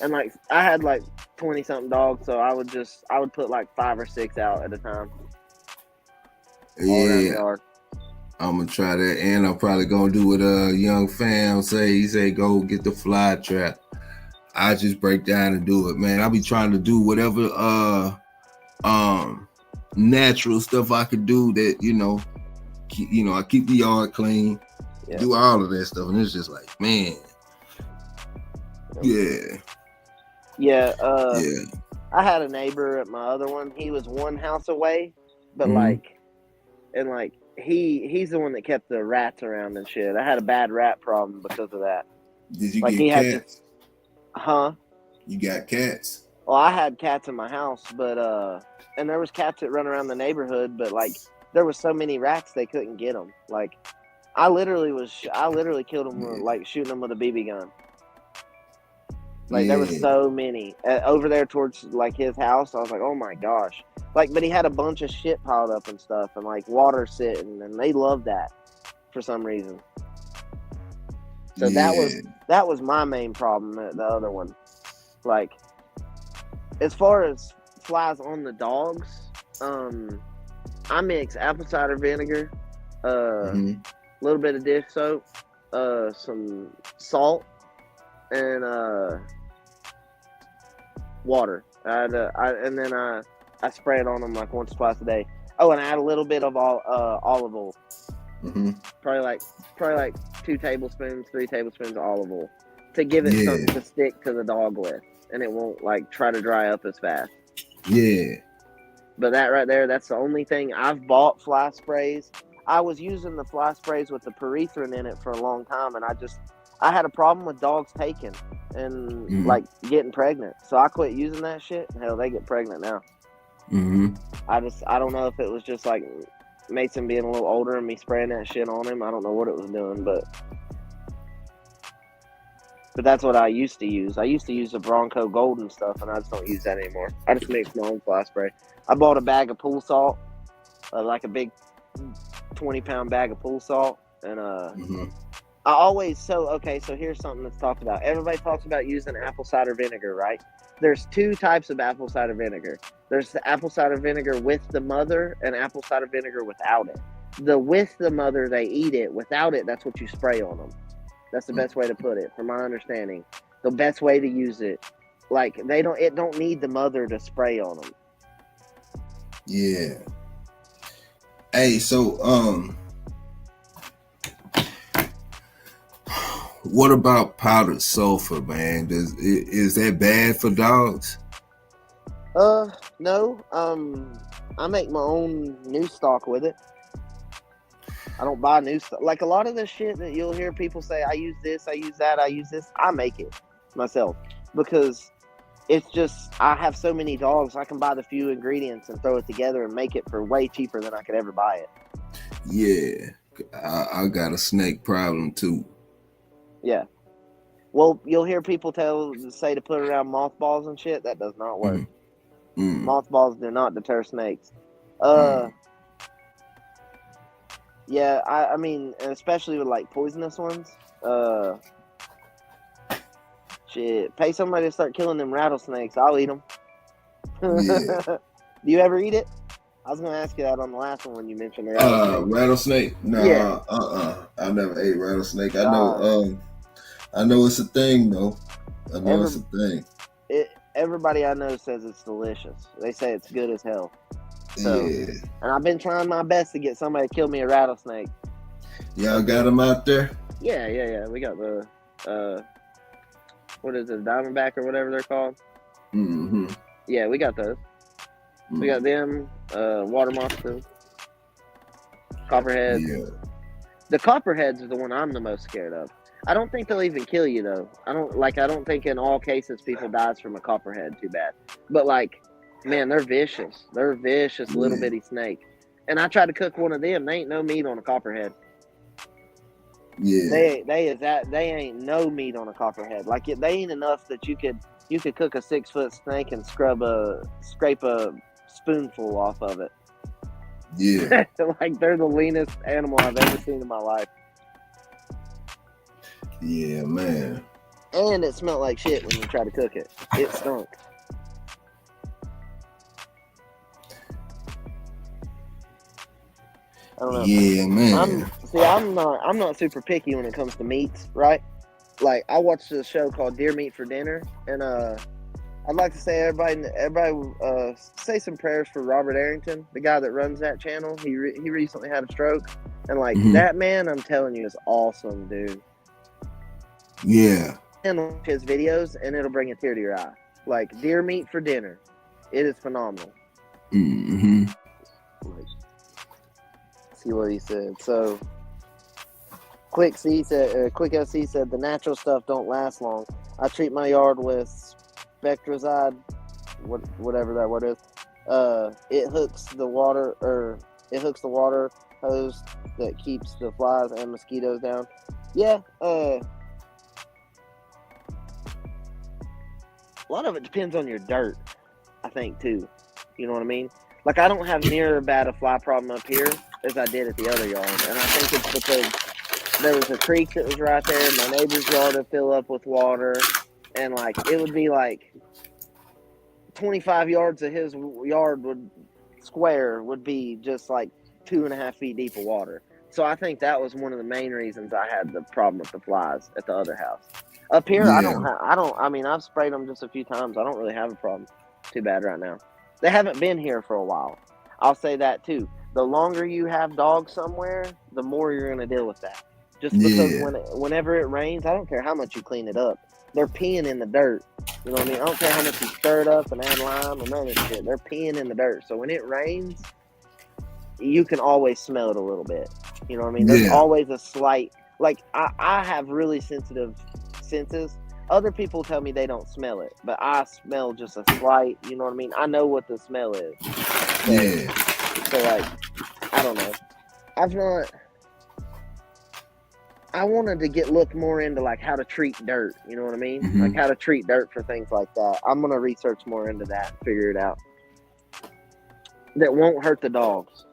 And like, I had like 20 something dogs, so I would put like 5 or 6 out at a time. Yeah, I'm gonna try that, and I'm probably gonna do what young fam say. He say go get the fly trap. I just break down and do it, man. I be trying to do whatever natural stuff I could do that I keep the yard clean, do all of that stuff, and it's just like, man, Yeah, I had a neighbor at my other one. He was one house away, but he's the one that kept the rats around and shit. I had a bad rat problem because of that. Did you get cats? You got cats? Well, I had cats in my house, but and there was cats that run around the neighborhood, but like there was so many rats they couldn't get them. Like I literally killed them with, like, shooting them with a BB gun. Like, there were so many over there towards like his house. I was like, oh my gosh. Like, but he had a bunch of shit piled up and stuff, and like water sitting, and they loved that for some reason. So that was my main problem. The other one, like, as far as flies on the dogs, I mix apple cider vinegar, little bit of dish soap, some salt, and water. And then I spray it on them like once or twice a day. Oh, and I add a little bit of olive oil. Probably like 2 tablespoons, 3 tablespoons of olive oil. to give it Yeah. something to stick to the dog with, and it won't like try to dry up as fast. Yeah. But that right there, that's the only thing. I've bought fly sprays. I was using the fly sprays with the pyrethrin in it for a long time, and I had a problem with dogs taking and like getting pregnant. So I quit using that shit. Hell, they get pregnant now. I don't know if it was just like Mason being a little older and me spraying that shit on him. I don't know what it was doing, but that's what I used to use. I used to use the Bronco Golden stuff, and I just don't use that anymore. I just mix my own fly spray. I bought a bag of pool salt, like a big 20-pound bag of pool salt, and I always so here's something that's talked about. Everybody talks about using apple cider vinegar, right? There's two types of apple cider vinegar. There's the apple cider vinegar with the mother and apple cider vinegar without it. The with the mother, they eat it. Without it, that's what you spray on them. That's the best way to put it, from my understanding. The best way to use it, like it don't need the mother to spray on them. Yeah. Hey, so what about powdered sulfur, man? Is that bad for dogs? No. I make my own new stock with it. I don't buy new stuff. Like a lot of the shit that you'll hear people say, I use this, I use that, I use this. I make it myself because it's just, I have so many dogs. I can buy the few ingredients and throw it together and make it for way cheaper than I could ever buy it. Yeah. I got a snake problem too. Yeah. Well, you'll hear people say to put it around mothballs and shit. That does not work. Mothballs do not deter snakes. Yeah, I mean, especially with like poisonous ones. Shit, pay somebody to start killing them rattlesnakes. I'll eat them. Yeah. Do you ever eat it? I was gonna ask you that on the last one when you mentioned the rattlesnake. No, yeah. I never ate rattlesnake. I know it's a thing though. I know it's a thing. Everybody I know says it's delicious. They say it's good as hell. So, yeah. And I've been trying my best to get somebody to kill me a rattlesnake. Y'all got them out there? Yeah. We got the what is it, diamondback or whatever they're called? Yeah, we got those. We got them, water moccasin, copperheads. Yeah. The copperheads are the one I'm the most scared of. I don't think they'll even kill you though. I don't think in all cases people dies from a copperhead too bad. But like, man, they're vicious. They're vicious little bitty snake. And I tried to cook one of them. They ain't no meat on a copperhead. Yeah. They ain't no meat on a copperhead. Like they ain't enough that you could cook a 6-foot snake and scrape a spoonful off of it. Yeah. Like they're the leanest animal I've ever seen in my life. Yeah, man. And it smelled like shit when you try to cook it. It stunk. I don't know. Yeah, man. I'm not super picky when it comes to meats, right? Like I watched a show called Deer Meat for Dinner, and I'd like to say everybody say some prayers for Robert Arrington, the guy that runs that channel. He recently had a stroke, and like that man, I'm telling you, is awesome, dude. Yeah. And watch his videos, and it'll bring a tear to your eye. Like Deer Meat for Dinner, it is phenomenal. See what he said. So, Quick SC said the natural stuff don't last long. I treat my yard with Spectrazide, whatever that word is. It hooks the water hose that keeps the flies and mosquitoes down. Yeah. A lot of it depends on your dirt, I think too. You know what I mean? Like I don't have near as bad a fly problem up here as I did at the other yard, and I think it's because there was a creek that was right there. My neighbor's yard would fill up with water, and like it would be like 25 yards of his yard would be just like 2.5 feet deep of water. So I think that was one of the main reasons I had the problem with the flies at the other house. Up here, Yeah. I mean, I've sprayed them just a few times. I don't really have a problem too bad right now. They haven't been here for a while. I'll say that too. The longer you have dogs somewhere, the more you're going to deal with that. Just because whenever it rains, I don't care how much you clean it up. They're peeing in the dirt. You know what I mean? I don't care how much you stir it up and add lime or none of that shit. They're peeing in the dirt. So when it rains, you can always smell it a little bit. You know what I mean? There's always a slight, like, I have really sensitive senses. Other people tell me they don't smell it, but I smell just a slight, you know what I mean? I know what the smell is. So like, I don't know. I wanted to look more into like how to treat dirt, you know what I mean? Mm-hmm. Like how to treat dirt for things like that. I'm going to research more into that and figure it out. That won't hurt the dogs.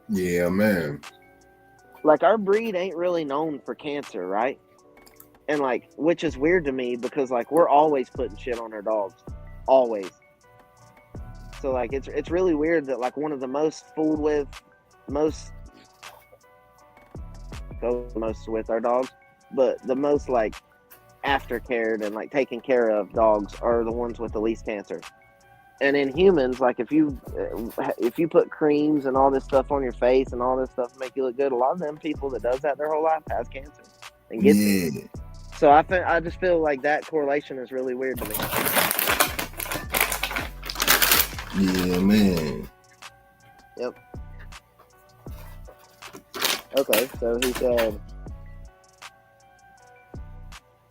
Yeah, man. Like our breed ain't really known for cancer, right? And like, which is weird to me because like we're always putting shit on our dogs. Always. So like it's really weird that like one of the most fooled with most with our dogs, but the most like aftercared and like taken care of dogs are the ones with the least cancer. And in humans, like if you put creams and all this stuff on your face and all this stuff to make you look good, a lot of them people that does that their whole life has cancer and gets it. So I just feel like that correlation is really weird to me. Yeah, man. Yep. Okay, so he said,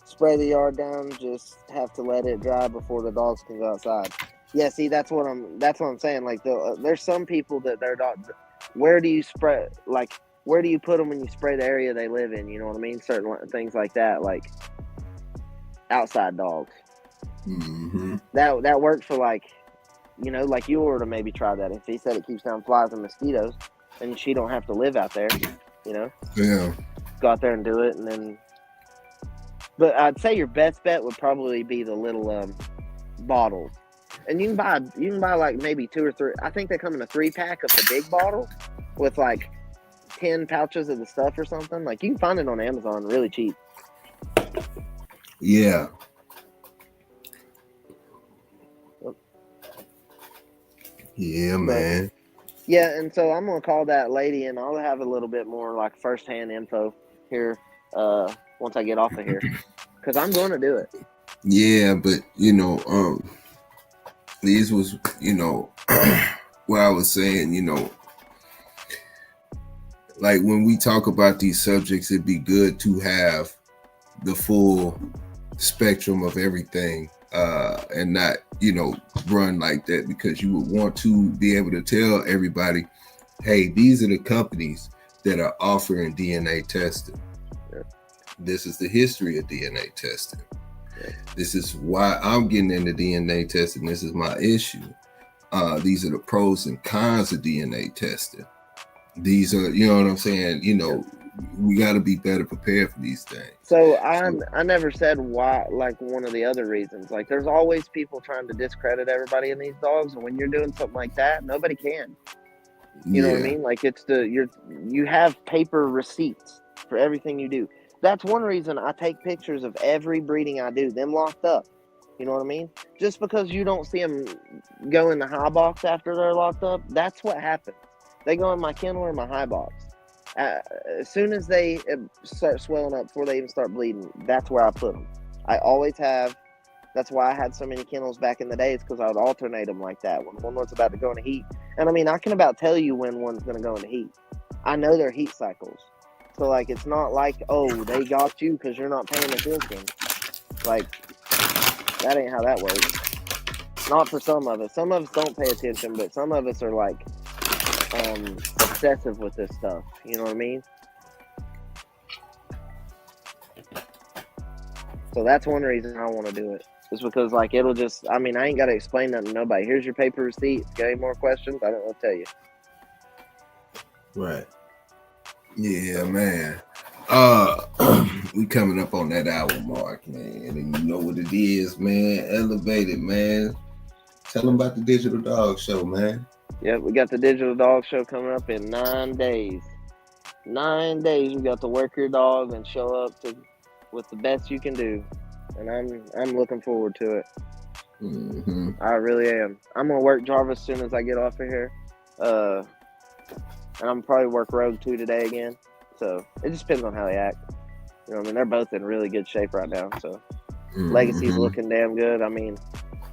spray the yard down, just have to let it dry before the dogs can go outside. Yeah, see, that's what I'm saying. Like, there's some people that their dog, where do you spray, like, where do you put them when you spray the area they live in? You know what I mean? Certain things like that, like outside dogs. Mm-hmm. That worked for like, you know, like you were to maybe try that. If he said it keeps down flies and mosquitoes, and she don't have to live out there. You know, go out there and do it, and then. But I'd say your best bet would probably be the little bottles, and you can buy like maybe 2 or 3. I think they come in a 3-pack of the big bottle with like 10 pouches of the stuff or something. Like you can find it on Amazon really cheap. Yeah. Yeah, man. Yeah, and so I'm gonna call that lady, and I'll have a little bit more like firsthand info here once I get off of here, because I'm going to do it. Yeah, but you know, these was, you know, what I was saying, you know, like when we talk about these subjects, it'd be good to have the full spectrum of everything, and not, you know, run like that, because you would want to be able to tell everybody, hey, these are the companies that are offering DNA testing. Yeah. This is the history of DNA testing. Yeah. This is why I'm getting into DNA testing. This is my issue. These are the pros and cons of DNA testing. These are, you know what I'm saying? You know, we got to be better prepared for these things. So I never said why, like one of the other reasons. Like there's always people trying to discredit everybody in these dogs, and when you're doing something like that, nobody can. You know what I mean? Like it's you have paper receipts for everything you do. That's one reason I take pictures of every breeding I do, them locked up. You know what I mean? Just because you don't see them go in the high box after they're locked up, that's what happens. They go in my kennel or my high box. As soon as they start swelling up, before they even start bleeding, that's where I put them. I always have. That's why I had so many kennels back in the days, because I would alternate them like that when one was about to go into heat. And I mean, I can about tell you when one's going to go into heat. I know their heat cycles. So, like, it's not like, oh, they got you because you're not paying attention. Like, that ain't how that works. Not for some of us. Some of us don't pay attention, but some of us are, like, obsessive with this stuff. You know what I mean? So that's one reason I want to do it. Just because, like, it'll just, I mean, I ain't got to explain nothing to nobody. Here's your paper receipt. If you got any more questions, I don't know what to tell you. Right. Yeah, man. We coming up on that hour mark, man. And you know what it is, man. Elevated, man. Tell them about the Digital Dog Show, man. Yeah, we got the Digital Dog Show coming up in 9 days. 9 days you got to work your dog and show up with the best you can do. And I'm looking forward to it. Mm-hmm. I really am. I'm gonna work Jarvis as soon as I get off of here. and I'm probably work Rogue 2 today again. So it just depends on how they act. You know what I mean? They're both in really good shape right now. So Legacy's looking damn good. I mean,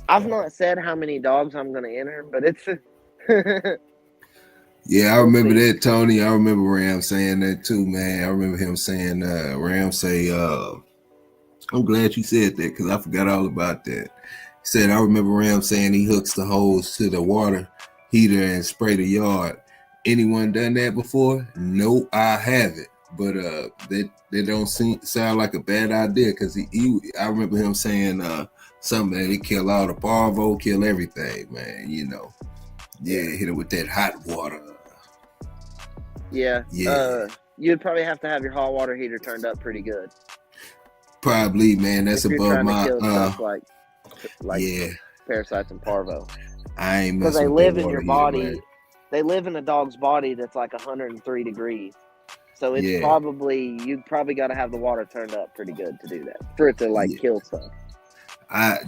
I've not said how many dogs I'm going to enter, but it's yeah, I remember that, Tony. I remember Ram saying that too, man. I remember him saying, Ram say, I'm glad you said that because I forgot all about that. He said, I remember Ram saying he hooks the hose to the water heater and spray the yard. Anyone done that before? No, I haven't. But that don't sound like a bad idea because I remember him saying something that it kill all the parvo, kill everything, man. You know, hit it with that hot water. Yeah. You'd probably have to have your hot water heater turned up pretty good. Probably, man. That's if above my kill stuff like parasites and parvo. I ain't because they live in your body. They live in a dog's body that's like 103 degrees. So it's probably you got to have the water turned up pretty good to do that for it to kill stuff. And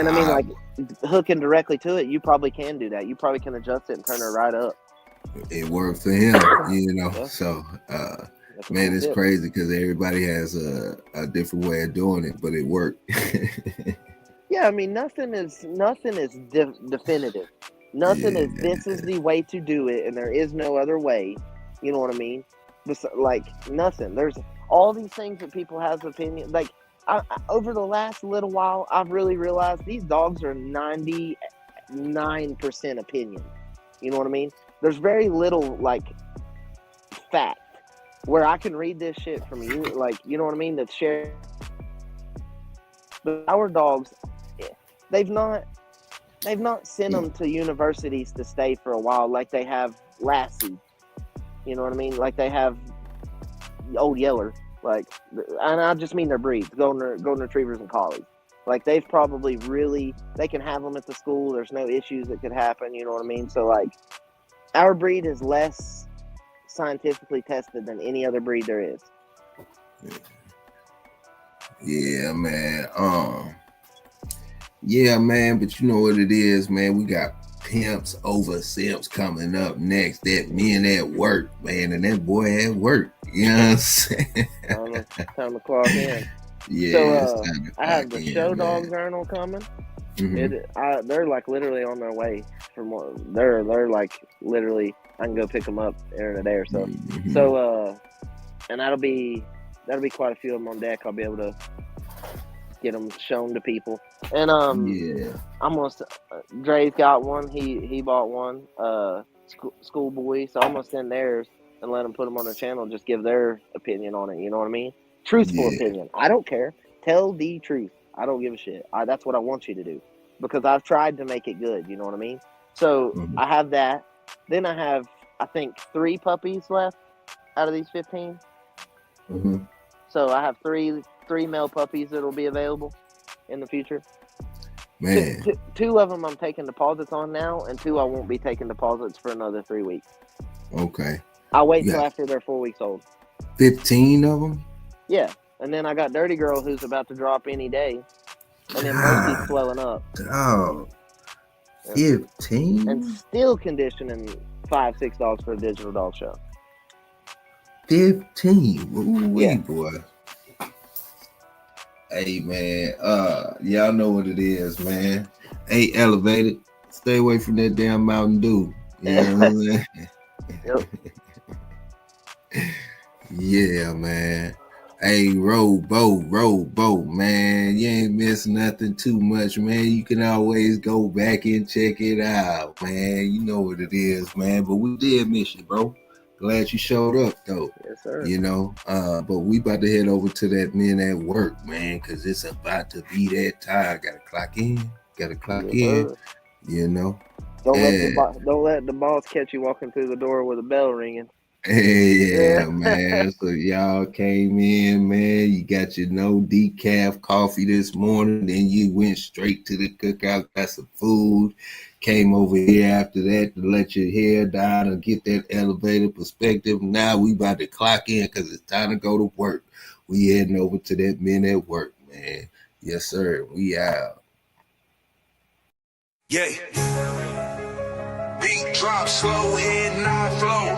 I mean, like hooking directly to it, you probably can do that. You probably can adjust it and turn it right up. It worked for him, you know. Yeah. So, man, it's crazy because everybody has a different way of doing it, but it worked. Yeah, I mean, nothing is definitive. Nothing is this is the way to do it, and there is no other way. You know what I mean? Like nothing. There's all these things that people have opinion. Like over the last little while, I've really realized these dogs are 99% opinion. You know what I mean? There's very little fact where I can read this shit from you, you know what I mean? That's shared. But our dogs, they've not sent them to universities to stay for a while like they have Lassie. You know what I mean? Like they have Old Yeller. And I just mean their breeds, golden retrievers and collies. Like they've probably they can have them at the school. There's no issues that could happen. You know what I mean? So our breed is less scientifically tested than any other breed there is. Yeah, man. Yeah, man. But you know what it is, man. We got pimps over simps coming up next. That men at work, man, and that boy at work. You know what I'm saying? Time to clock in. Yeah. So I have the show dog journal coming. Mm-hmm. They're literally on their way from what they're literally. I can go pick them up in a day or so. Mm-hmm. So and that'll be quite a few of them on deck. I'll be able to get them shown to people. And I'm gonna. Dre's got one. He bought one. Schoolboy. So I'm gonna send theirs and let them put them on their channel. And just give their opinion on it. You know what I mean? Truthful opinion. I don't care. Tell the truth. I don't give a shit. That's what I want you to do because I've tried to make it good. You know what I mean? So I have that. Then I have, I think, 3 puppies left out of these 15. Mm-hmm. So I have three male puppies that will be available in the future. Man. 2 of them I'm taking deposits on now, and 2 I won't be taking deposits for another 3 weeks. Okay. I'll wait till after they're 4 weeks old. 15 of them? Yeah. And then I got Dirty Girl who's about to drop any day. And then Mercy's swelling up. Oh. 15? And still conditioning 5-6 dogs for a digital dog show. 15. Ooh, boy. Hey man, y'all know what it is, man. Hey, elevated. Stay away from that damn Mountain Dew. You know what I'm saying? Yep. Yeah, man. Hey, Robo, man. You ain't missing nothing too much, man. You can always go back and check it out, man. You know what it is, man. But we did miss you, bro. Glad you showed up, though. Yes, sir. You know, but we about to head over to that men at work, man, because it's about to be that time. Gotta clock in. Sir. You know. Don't let the boss catch you walking through the door with a bell ringing. Yeah, man. So y'all came in, man. You got your no decaf coffee this morning. Then you went straight to the cookout, got some food. Came over here after that to let your hair down and get that elevated perspective. Now we about to clock in because it's time to go to work. We heading over to that men at work, man. Yes, sir. We out. Yeah. Big Drop slow, head nod, flow.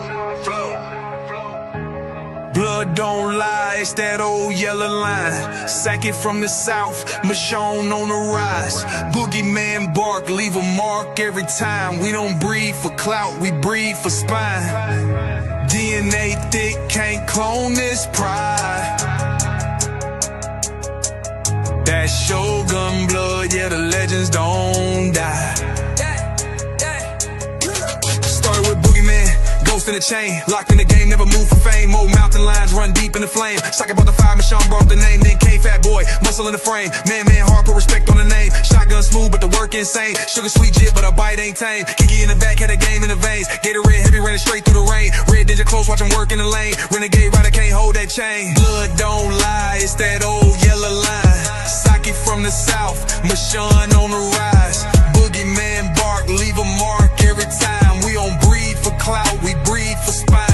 Blood don't lie, it's that old yellow line. Sack it from the south, Michonne on the rise. Boogeyman bark, leave a mark every time. We don't breathe for clout, we breathe for spine. DNA thick, can't clone this pride. That Shogun blood, yeah, the legends don't die. Started with Boogeyman, ghost in the chain. Locked in the game, never move for fame. Old mountain lions run deep in the flame. Sock about the fire, Michonne brought the name. Then came Fat Boy, muscle in the frame. Man, hard, put respect on the name. Shotgun smooth, but the work insane. Sugar sweet jit, but a bite ain't tame. Kiki in the back, had a game in the veins. Gatorade heavy, running straight through the rain. Red Ninja close, watch him work in the lane. Renegade rider can't hold that chain. Blood don't lie, it's that old yellow line. Sock it from the south, Michonne on the rise. Boogeyman bark, leave a mark every time. We don't breathe for clout, we breathe for spine.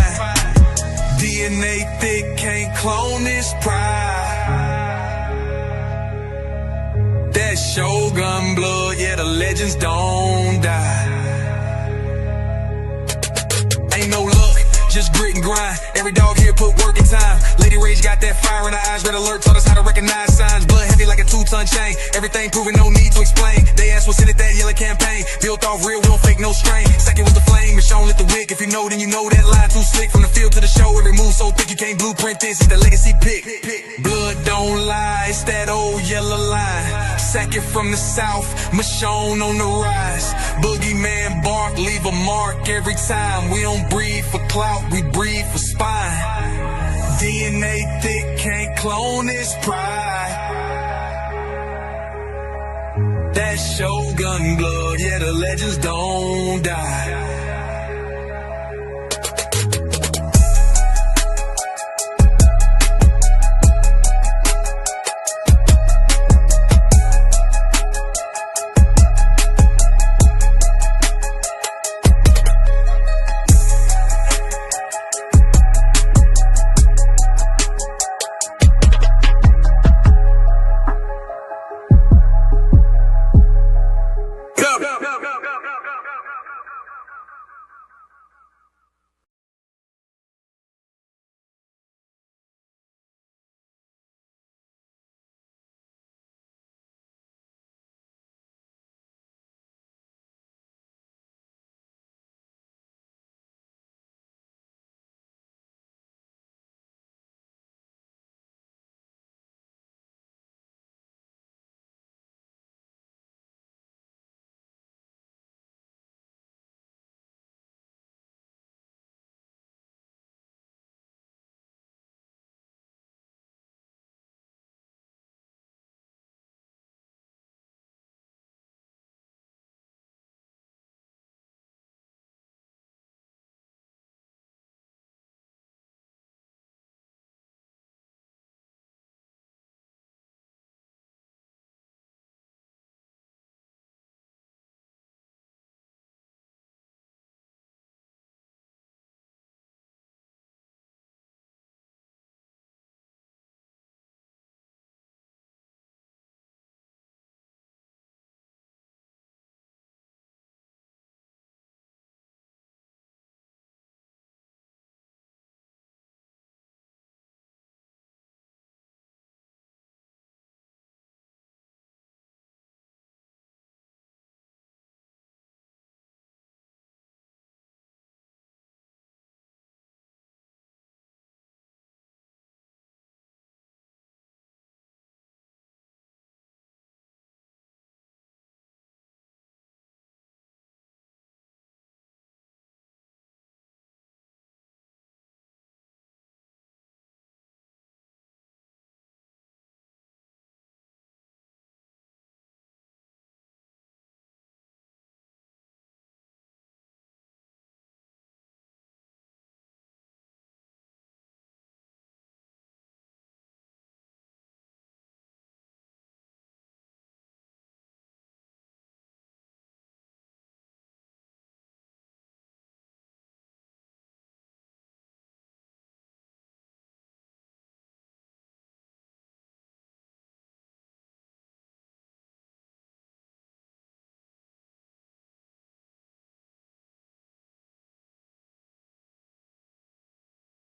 DNA thick, can't clone this pride. That Shogun blood, yeah, the legends don't die. Ain't no luck, just grit and grind. Every dog here put work in time. Lady Rage got that fire in her eyes. Red alert taught us how to recognize signs. Blood heavy like a 2-ton chain. Everything proven, no need to explain. They asked what's in it, that yellow campaign. Built off real, we don't fake no strain. Second was the flame, Michonne lit the wick. If you know, then you know that line too slick. From the field to the show, every move so thick you can't blueprint this. It's the legacy pick. Blood don't lie, it's that old yellow line. Sack it from the south, Michonne on the rise. Boogeyman bark, leave a mark every time. We don't breathe for clout, we breathe for spine. DNA thick, can't clone this pride. That Shogun blood, yeah, the legends don't die.